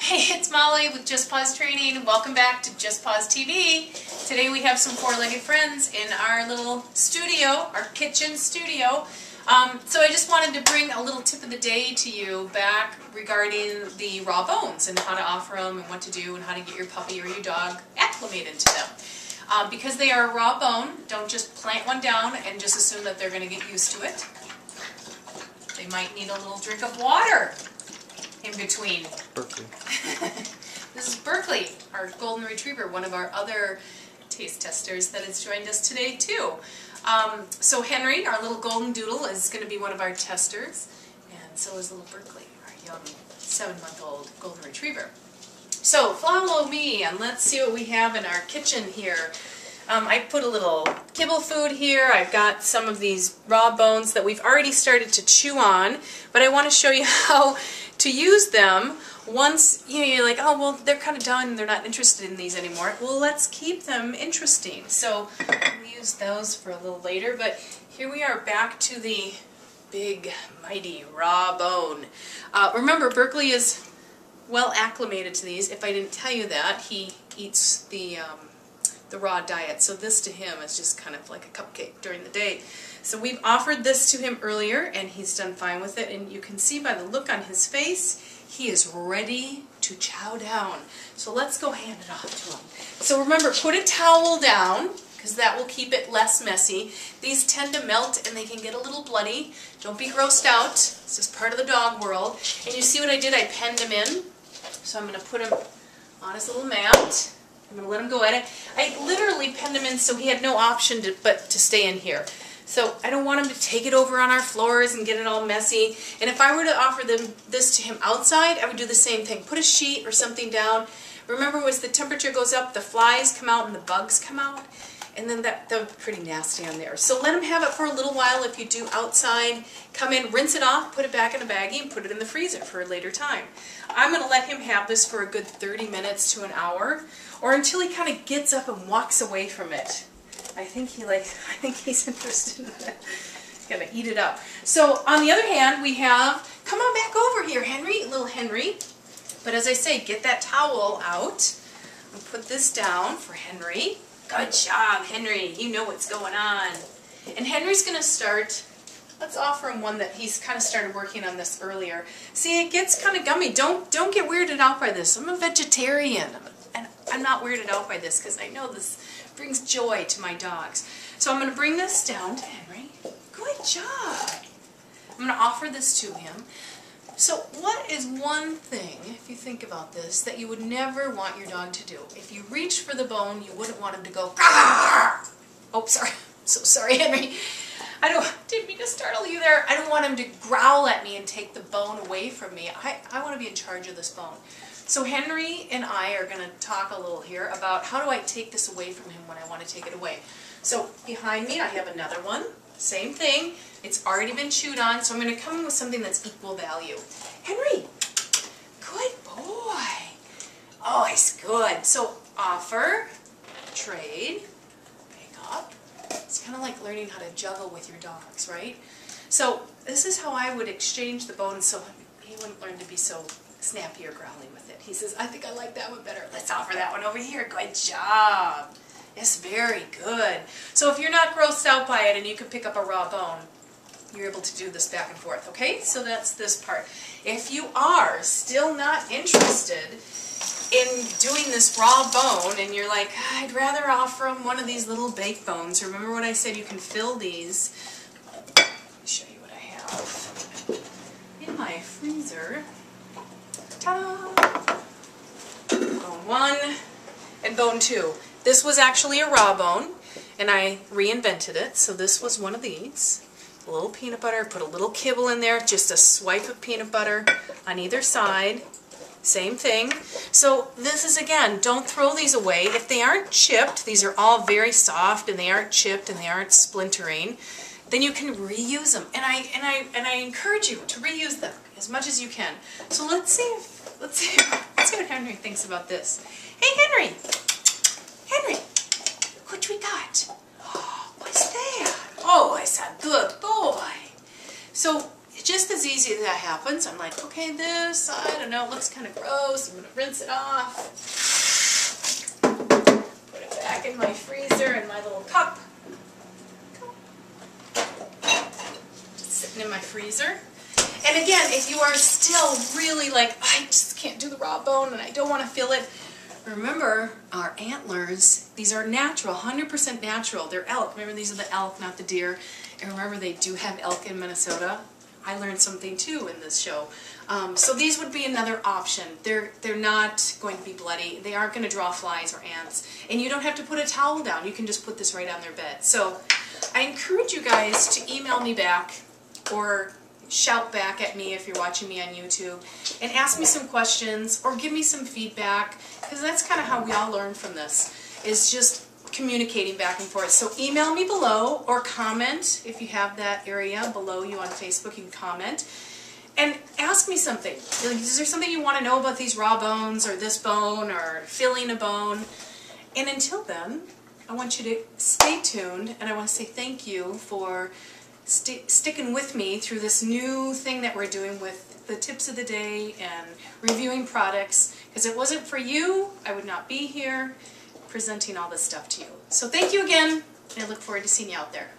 Hey, it's Molly with Just Paws Training. Welcome back to Just Paws TV. Today we have some four-legged friends in our little studio, our kitchen studio. So I just wanted to bring a little tip of the day to you back regarding the raw bones and how to offer them and what to do and how to get your puppy or your dog acclimated to them. Because they are a raw bone, don't just plant one down and just assume that they're going to get used to it. They might need a little drink of water in between. Berkeley. This is Berkeley, our golden retriever, one of our other taste testers that has joined us today too. So Henry, our little golden doodle, is going to be one of our testers, and so is little Berkeley, our young 7-month-old golden retriever. So follow me and let's see what we have in our kitchen here. I put a little kibble food here. I've got some of these raw bones that we've already started to chew on, but I want to show you how to use them once you're like, oh, well, they're kind of done, they're not interested in these anymore. Well, let's keep them interesting. So we'll use those for a little later, but here we are back to the big, mighty raw bone. Remember, Berkeley is well acclimated to these. If I didn't tell you that, he eats the raw diet, so this to him is just kind of like a cupcake during the day. So we've offered this to him earlier and he's done fine with it, and you can see by the look on his face he is ready to chow down. So let's go hand it off to him. So remember, put a towel down because that will keep it less messy. These tend to melt and they can get a little bloody. Don't be grossed out. This is part of the dog world. And you see what I did? I penned him in. So I'm going to put him on his little mat. I'm going to let him go at it. I literally penned him in so he had no option but to stay in here. So I don't want him to take it over on our floors and get it all messy. And if I were to offer this to him outside, I would do the same thing. Put a sheet or something down. Remember, as the temperature goes up, the flies come out and the bugs come out. And then that would be pretty nasty on there. So let him have it for a little while if you do outside. Come in, rinse it off, put it back in a baggie, and put it in the freezer for a later time. I'm going to let him have this for a good 30 minutes to an hour, or until he kind of gets up and walks away from it. I think he's interested in it. Gonna eat it up. So on the other hand, we have, come on back over here, Henry, little Henry. But as I say, get that towel out. I'll put this down for Henry. Good job, Henry. You know what's going on. And Henry's gonna start. Let's offer him one that he's kind of started working on this earlier. See, it gets kind of gummy. Don't get weirded out by this. I'm a vegetarian, and I'm not weirded out by this because I know this brings joy to my dogs. So I'm going to bring this down to Henry. Good job. I'm going to offer this to him. So what is one thing, if you think about this, that you would never want your dog to do? If you reach for the bone, you wouldn't want him to go, "Arr!" Oh, sorry. I'm so sorry, Henry. Didn't mean to startle you there. I don't want him to growl at me and take the bone away from me. I want to be in charge of this bone. So Henry and I are going to talk a little here about how do I take this away from him when I want to take it away. So behind me I have another one. Same thing. It's already been chewed on, so I'm going to come in with something that's equal value. Henry, good boy. Oh, he's good. So offer, trade, pick up. It's kind of like learning how to juggle with your dogs, right? So this is how I would exchange the bones so he wouldn't learn to be so snappy or growly with it. He says, I think I like that one better. Let's offer that one over here. Good job. Yes, very good. So if you're not grossed out by it and you can pick up a raw bone, you're able to do this back and forth, okay? So that's this part. If you are still not interested in doing this raw bone and you're like, I'd rather offer them one of these little baked bones, remember what I said, you can fill these. Let me show you what I have in my freezer. Ta-da! Bone 1 and bone 2. This was actually a raw bone, and I reinvented it. So this was one of these. A little peanut butter, put a little kibble in there, just a swipe of peanut butter on either side. Same thing. So this is, again, don't throw these away. If they aren't chipped, these are all very soft, and they aren't chipped, and they aren't splintering, then you can reuse them. And I encourage you to reuse them as much as you can. So let's see what Henry thinks about this. Hey, Henry! Henry! Look what we got. Oh, what's that? Oh, it's a good boy. So just as easy as that happens, I'm like, okay, this, I don't know, it looks kind of gross. I'm going to rinse it off. Put it back in my freezer in my little cup. Just sitting in my freezer. And again, if you are still really like, I just can't do the raw bone and I don't want to feel it, remember our antlers, these are natural, 100% natural. They're elk. Remember, these are the elk, not the deer. And remember, they do have elk in Minnesota. I learned something too in this show. So these would be another option. They're not going to be bloody. They aren't going to draw flies or ants. And you don't have to put a towel down. You can just put this right on their bed. So I encourage you guys to email me back or shout back at me if you're watching me on YouTube and ask me some questions or give me some feedback, because that's kind of how we all learn from this, is just communicating back and forth. So email me below or comment if you have that area below you on Facebook. You can comment and ask me something. Like, is there something you want to know about these raw bones or this bone or filling a bone? And until then, I want you to stay tuned, and I want to say thank you for sticking with me through this new thing that we're doing with the tips of the day and reviewing products, because if it wasn't for you, I would not be here presenting all this stuff to you. So thank you again, and I look forward to seeing you out there.